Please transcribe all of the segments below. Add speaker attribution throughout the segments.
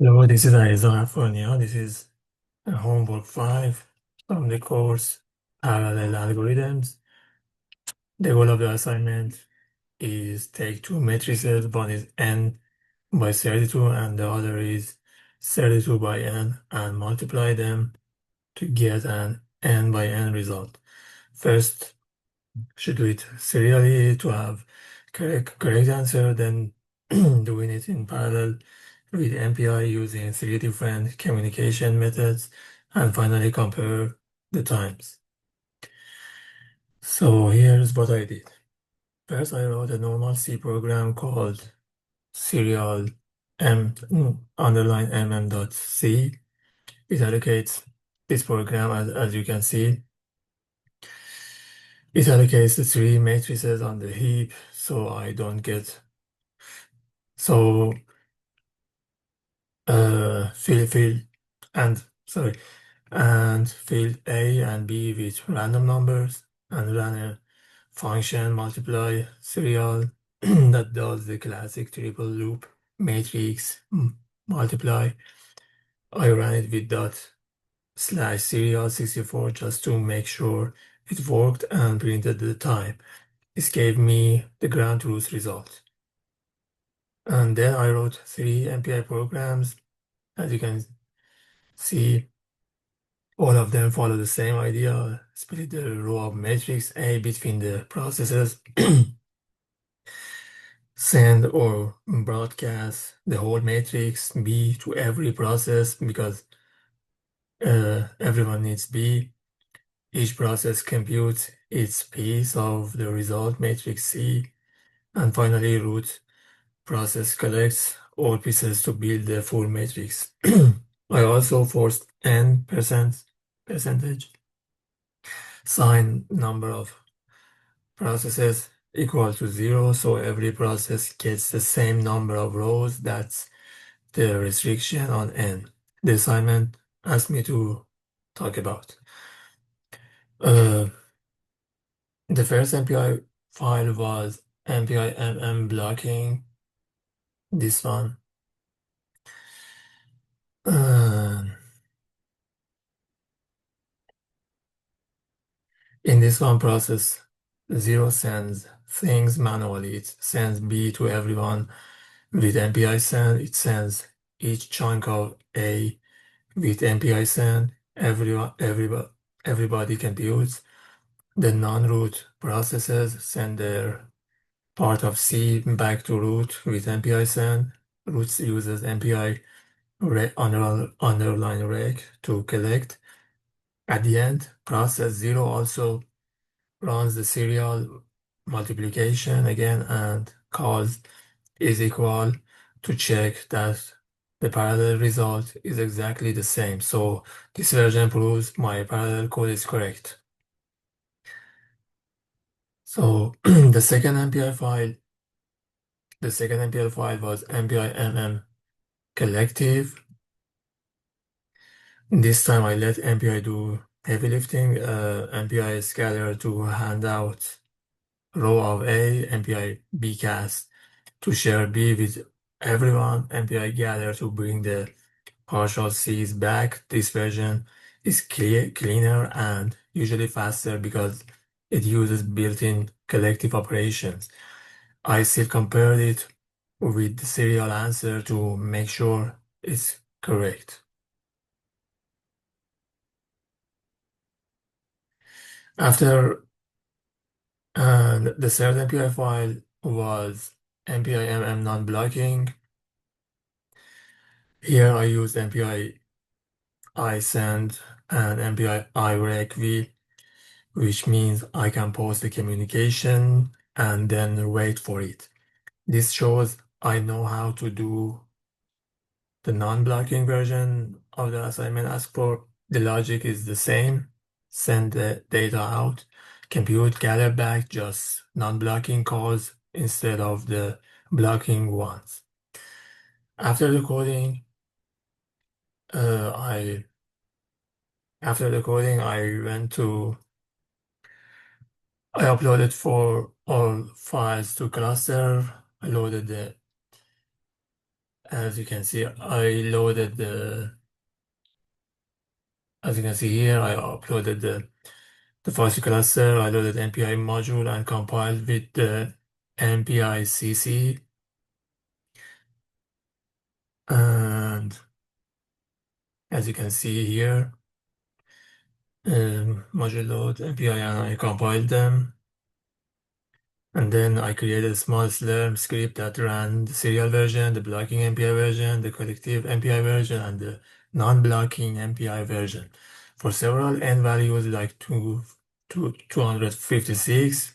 Speaker 1: Hello, this is Aiza Afonia. This is homework 5 from the course Parallel Algorithms. The goal of the assignment is take two matrices. One is n by 32 and the other is 32 by n and multiply them to get an n by n result. First, should do it serially to have correct answer, then doing it in parallel with MPI using three different communication methods, and finally compare the times. So here's what I did. First, I wrote a normal C program called serial underline mm.c. It allocates this program, as you can see, it allocates the three matrices on the heap, so I don't get so field and sorry and field A and B with random numbers and run a function multiply serial that does the classic triple loop matrix multiply. I ran it with dot slash serial 64 just to make sure it worked and printed the time. This gave me the ground truth result. And then I wrote three MPI programs. As you can see, all of them follow the same idea, split the row of matrix A between the processes, send or broadcast the whole matrix B to every process because everyone needs B. Each process computes its piece of the result matrix C, and finally root process collects all pieces to build the full matrix. I also forced n percentage sign number of processes equal to 0, so every process gets the same number of rows. That's the restriction on n the assignment asked me to talk about. Uh, the first MPI file was MPI blocking, this one. Uh, in this one process, 0 sends things manually. It sends B to everyone with MPI send. It sends each chunk of A with MPI send. Everybody computes. The non-root processes send their part of C back to root with MPI send. Root uses MPI underline rec to collect. At the end, process 0 also runs the serial multiplication again and calls is equal to check that the parallel result is exactly the same. So this version proves my parallel code is correct. So the second MPI file was MPI collective. This time I let MPI do heavy lifting. MPI scatter to hand out row of A, MPI bcast to share B with everyone, MPI gather to bring the partial C's back. This version is cleaner and usually faster because it uses built-in collective operations. I still compared it with the serial answer to make sure it's correct. After the third MPI file was MPI non-blocking. Here I used MPI iSend and MPI iRecv, which means I can post the communication and then wait for it. This shows I know how to do the non-blocking version of the assignment asked for. The logic is the same. Send the data out, compute, gather back, just non-blocking calls instead of the blocking ones. After the coding, uh, I I uploaded for all files to cluster. I loaded the As you can see, as you can see here, I uploaded the fuzzy cluster, I loaded MPI module and compiled with the MPI CC. And as you can see here, module load MPI and I compiled them. And then I created a small Slurm script that ran the serial version, the blocking MPI version, the collective MPI version, and the non-blocking MPI version for several n values like 256,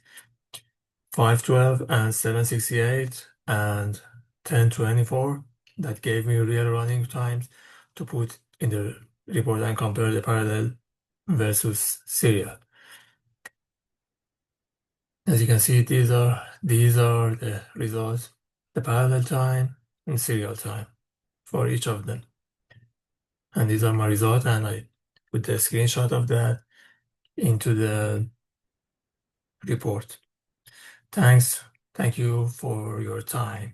Speaker 1: 512, and 768, and 1024. That gave me real running times to put in the report and compare the parallel versus serial. As you can see, these are the results, the parallel time and serial time for each of them. And these are my results, and I put the screenshot of that into the report. Thank you for your time.